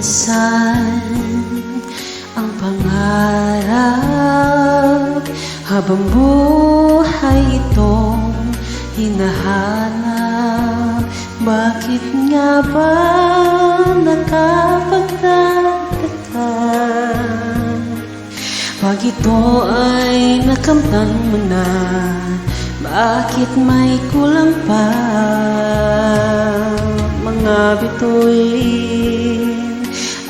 minsan ang pangarap habang buhay itong hinahanap. Bakit nga ba nakapagtataka pag ito ay nakamtan mo na? Bakit may kulang pa? Mga bituin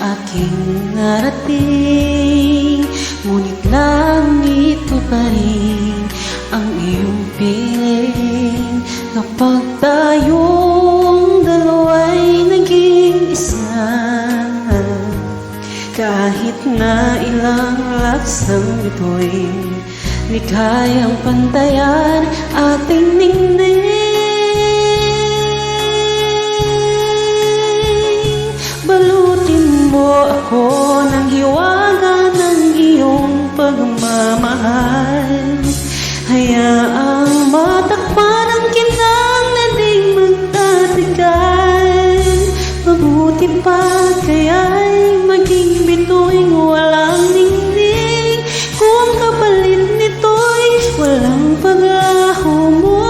aking narating, ngunit langit pa rin ang iyong piling. Kapag tayong dalawa'y naging isa, kahit na ilang laksang bituin, di kayang pantayan ating ningning. Balutin mo ako ng hiwaga ng iyong pagmamahal. Hayaang matakpan ang kinang na di magtatagal. Mabuti pa kaya'y maging bituing walang ningning, kung kapalit nito'y walang pag-aho mo.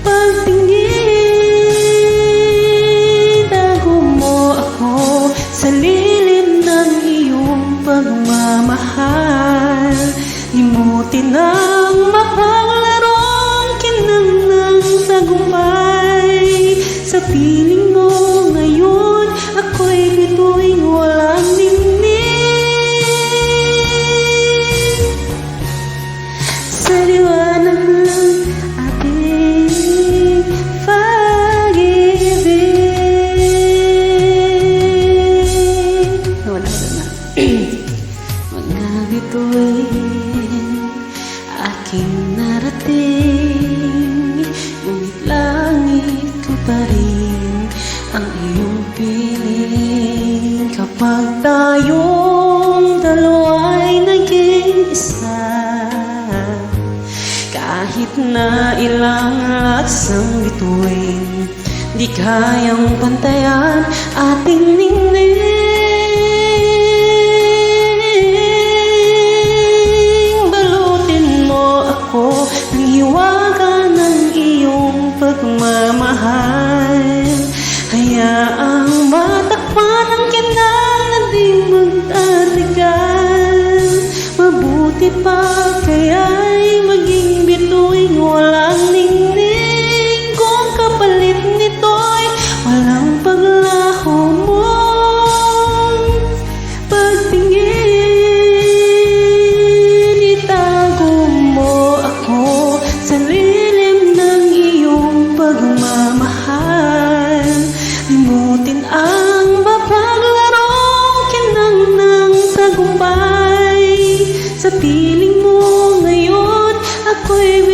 Pagtingin, tago mo ako sa lilim ng iyong pagmamahal. Limutin ang mapaglarong kinang ng tagumpay. Sa piling mo ngayon, ako'y bituing walang ningning. Sa liwanag ng ating pag-ibig. Mga bituin aking narating, ngunit langit ko pa rin ang iyong piling. Kapag tayong dalawa'y naging isa, kahit na ilang laksang bituin, di kayang pantayan ating ningning. Ang hiwaga ng iyong pagmamahal. Hayaang matakpan ang kinang na di magtatagal. Mabuti pa kaya'y maging bituing walang ningning, kung kapalit nito'y walang paglaho mo. Sa lilim ng iyong pagmamahal, limutin ang mapaglarong kinang ng tagumpay. Sa piling mo ngayon, ako'y